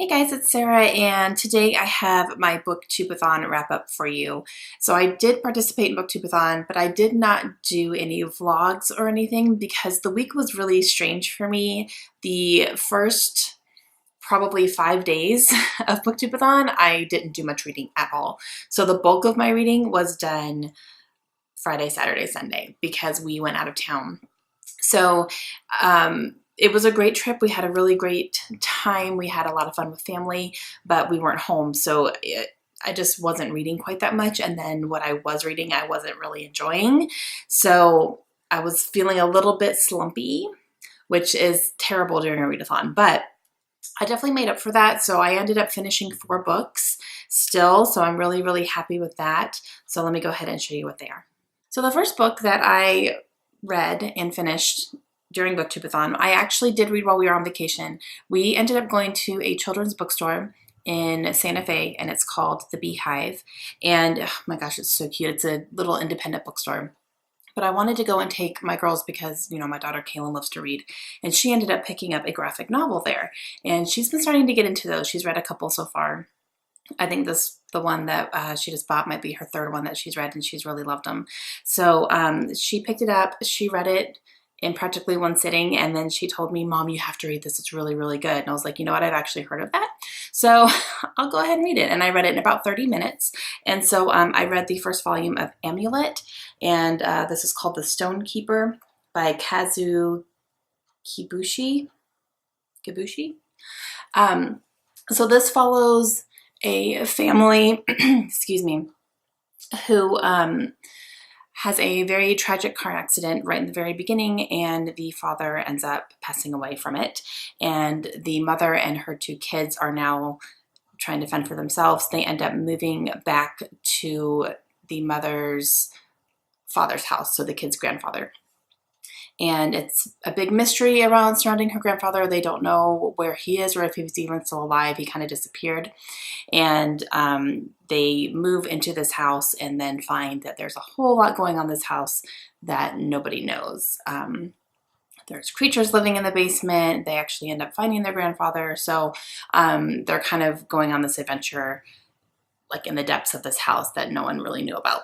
Hey guys, it's Sarah, and today I have my Booktubeathon wrap up for you. So I did participate in Booktubeathon, but I did not do any vlogs or anything because the week was really strange for me. The first probably 5 days of Booktubeathon, I didn't do much reading at all. So the bulk of my reading was done Friday, Saturday, Sunday because we went out of town. So it was a great trip. We had a really great time. We had a lot of fun with family, but we weren't home. So I just wasn't reading quite that much. And then what I was reading, I wasn't really enjoying. So I was feeling a little bit slumpy, which is terrible during a readathon, but I definitely made up for that. So I ended up finishing 4 books still. So I'm really, really happy with that. So let me go ahead and show you what they are. So the first book that I read and finished during Booktubeathon, I actually did read while we were on vacation. We ended up going to a children's bookstore in Santa Fe, and it's called The Beehive. And oh my gosh, it's so cute. It's a little independent bookstore. But I wanted to go and take my girls because, you know, my daughter Kaylin loves to read. And she ended up picking up a graphic novel there. And she's been starting to get into those. She's read a couple so far. I think the one that she just bought might be her 3rd one that she's read, and she's really loved them. So she picked it up. She read it in practically one sitting, and then she told me, "Mom, you have to read this. It's really, really good." And I was like, you know what? I've actually heard of that. So I'll go ahead and read it. And I read it in about 30 minutes. And so I read the first volume of Amulet, and this is called The Stone Keeper by Kazu Kibushi. So this follows a family, excuse me, who has a very tragic car accident right in the very beginning, and the father ends up passing away from it. And the mother and her 2 kids are now trying to fend for themselves. They end up moving back to the mother's father's house, so the kid's grandfather. And it's a big mystery surrounding her grandfather. They don't know where he is or if he was even still alive. He kind of disappeared. And they move into this house and then find that there's a whole lot going on in this house that nobody knows. There's creatures living in the basement. They actually end up finding their grandfather. So they're kind of going on this adventure like in the depths of this house that no one really knew about.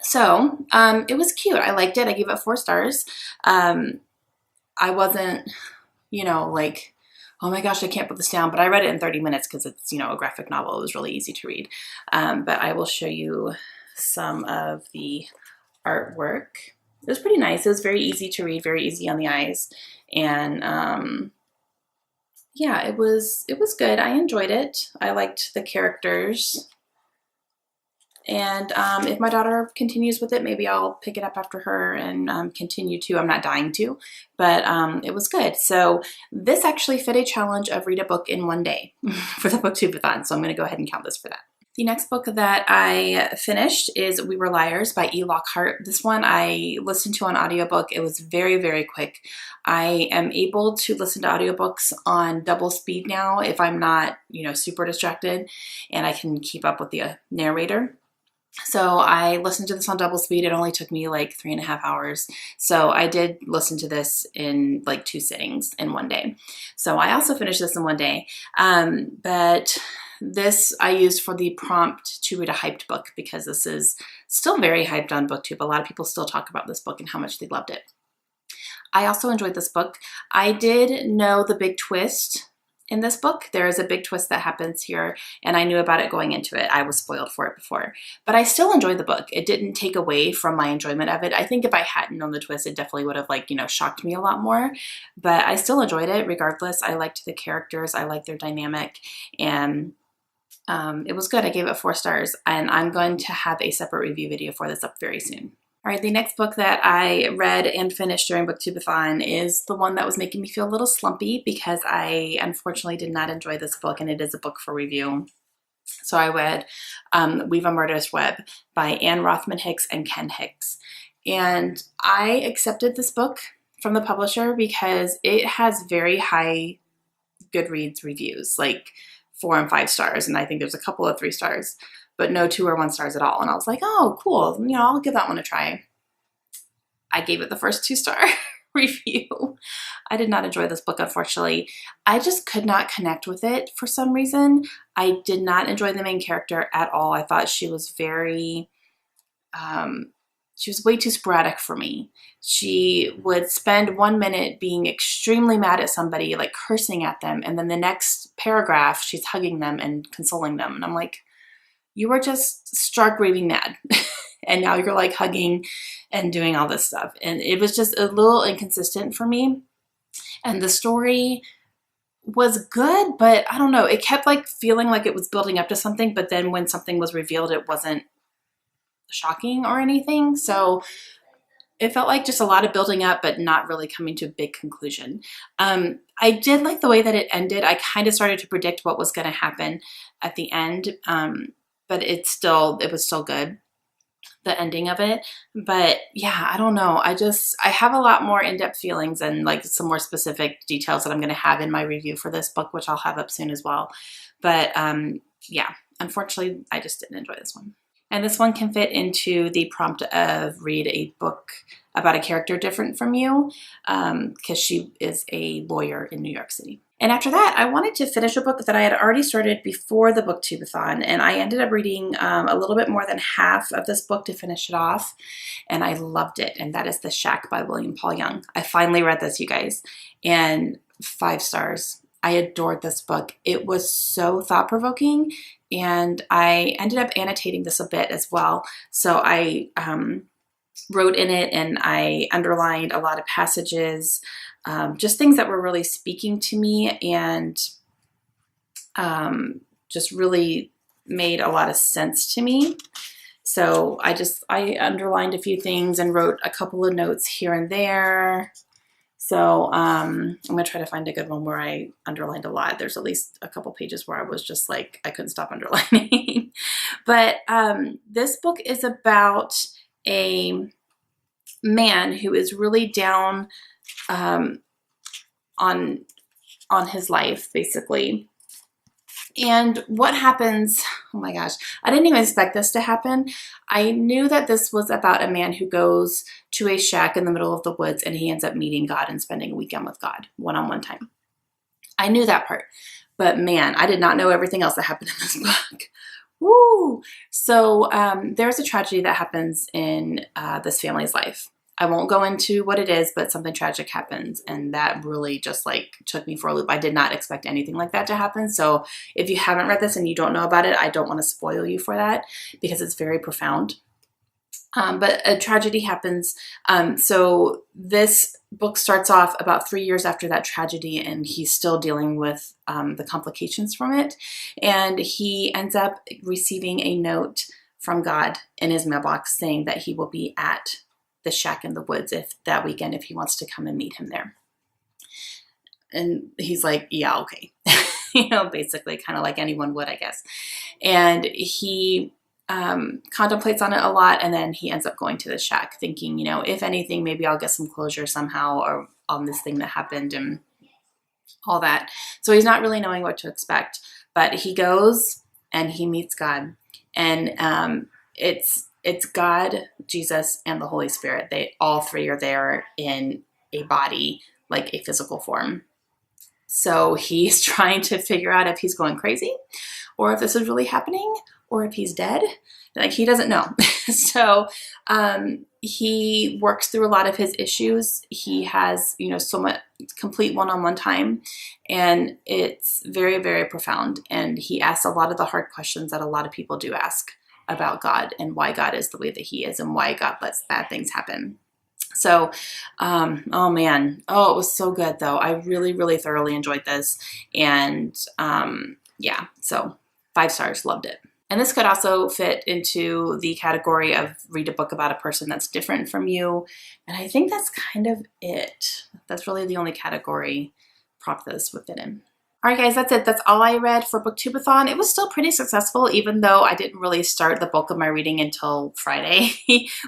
So it was cute. I liked it. I gave it 4 stars. I wasn't, you know, like, oh my gosh, I can't put this down. But I read it in 30 minutes because it's, you know, a graphic novel. It was really easy to read. But I will show you some of the artwork. It was pretty nice. It was very easy to read, very easy on the eyes. And yeah, it was good. I enjoyed it. I liked the characters. And if my daughter continues with it, maybe I'll pick it up after her and continue to. I'm not dying to, but it was good. So this actually fit a challenge of read a book in 1 day for the Booktubeathon. So I'm going to go ahead and count this for that. The next book that I finished is We Were Liars by E. Lockhart. This one I listened to on audiobook. It was very, very quick. I am able to listen to audiobooks on double speed now if I'm not, you know, super distracted, and I can keep up with the narrator. So I listened to this on double speed. It only took me like 3.5 hours. So I did listen to this in like 2 sittings in 1 day. So I also finished this in 1 day. But this I used for the prompt to read a hyped book because this is still very hyped on BookTube. A lot of people still talk about this book and how much they loved it. I also enjoyed this book. I did know the big twist in this book. There is a big twist that happens here, and I knew about it going into it. I was spoiled for it before, but I still enjoyed the book. It didn't take away from my enjoyment of it. I think if I hadn't known the twist, it definitely would have, like, you know, shocked me a lot more, but I still enjoyed it regardless. I liked the characters. I liked their dynamic, and it was good. I gave it 4 stars, and I'm going to have a separate review video for this up very soon. All right, the next book that I read and finished during Booktubeathon is the one that was making me feel a little slumpy because I unfortunately did not enjoy this book, and it is a book for review. So I read Weave a Murderous Web by Anne Rothman Hicks and Ken Hicks. And I accepted this book from the publisher because it has very high Goodreads reviews, like 4 and 5 stars, and I think there's a couple of 3 stars, but no 2 or 1 stars at all. And I was like, oh, cool. You know, I'll give that one a try. I gave it the first 2-star review. I did not enjoy this book, unfortunately. I just could not connect with it for some reason. I did not enjoy the main character at all. I thought she was very, she was way too sporadic for me. She would spend 1 minute being extremely mad at somebody, like cursing at them, and then the next paragraph, she's hugging them and consoling them. And I'm like, you were just stark raving mad. And now you're like hugging and doing all this stuff. And it was just a little inconsistent for me. And the story was good, but I don't know. It kept like feeling like it was building up to something, but then when something was revealed, it wasn't shocking or anything. So it felt like just a lot of building up, but not really coming to a big conclusion. I did like the way that it ended. I kind of started to predict what was going to happen at the end, but it was still good, the ending of it. But yeah, I don't know. I have a lot more in-depth feelings and like some more specific details that I'm going to have in my review for this book, which I'll have up soon as well. But yeah, unfortunately, I just didn't enjoy this one. And this one can fit into the prompt of read a book about a character different from you, because she is a lawyer in New York City. And after that, I wanted to finish a book that I had already started before the Booktubeathon, and I ended up reading a little bit more than half of this book to finish it off, and I loved it, and that is The Shack by William Paul Young. I finally read this, you guys, and 5 stars. I adored this book. It was so thought-provoking, and I ended up annotating this a bit as well. So I wrote in it and I underlined a lot of passages, just things that were really speaking to me and just really made a lot of sense to me. So I underlined a few things and wrote a couple of notes here and there. So I'm going to try to find a good one where I underlined a lot. There's at least a couple pages where I was just like, I couldn't stop underlining. But this book is about a man who is really down on his life, basically. And what happens, oh my gosh, I didn't even expect this to happen. I knew that this was about a man who goes to a shack in the middle of the woods and he ends up meeting God and spending a weekend with God, one-on-one time. I knew that part, but man, I did not know everything else that happened in this book. Woo! So there's a tragedy that happens in this family's life. I won't go into what it is, but something tragic happens, and that really just like took me for a loop. I did not expect anything like that to happen. So if you haven't read this and you don't know about it, I don't want to spoil you for that because it's very profound. But a tragedy happens. So this book starts off about 3 years after that tragedy, and he's still dealing with the complications from it. And he ends up receiving a note from God in his mailbox saying that he will be at the shack in the woods that weekend if he wants to come and meet him there. And he's like, yeah, okay. Basically kind of like anyone would, I guess. And he contemplates on it a lot, and then he ends up going to the shack thinking, if anything, maybe I'll get some closure somehow or on this thing that happened and all that. So he's not really knowing what to expect, but he goes and he meets God, and it's God, Jesus, and the Holy Spirit. They all three are there in a body, like a physical form. So he's trying to figure out if he's going crazy or if this is really happening or if he's dead. Like, he doesn't know. So he works through a lot of his issues. He has, so much complete one-on-one time, and it's very, very profound. And he asks a lot of the hard questions that a lot of people do ask about God and why God is the way that he is and why God lets bad things happen. So, oh man, it was so good though. I really, really thoroughly enjoyed this. And yeah, so 5 stars, loved it. And this could also fit into the category of read a book about a person that's different from you. And I think that's kind of it. That's really the only category prompt that this would fit in. All right, guys, that's it. That's all I read for Booktubeathon. It was still pretty successful, even though I didn't really start the bulk of my reading until Friday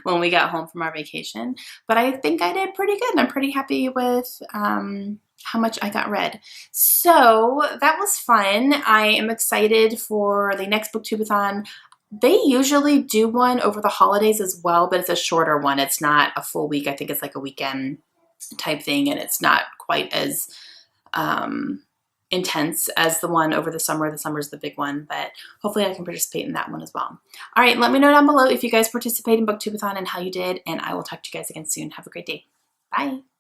when we got home from our vacation. But I think I did pretty good, and I'm pretty happy with how much I got read. So that was fun. I am excited for the next Booktubeathon. They usually do one over the holidays as well, but it's a shorter one. It's not a full week. I think it's like a weekend type thing, and it's not quite as intense as the one over the summer. The summer's the big one, but hopefully I can participate in that one as well. All right, let me know down below if you guys participate in Booktubeathon and how you did, and I will talk to you guys again soon. Have a great day. Bye.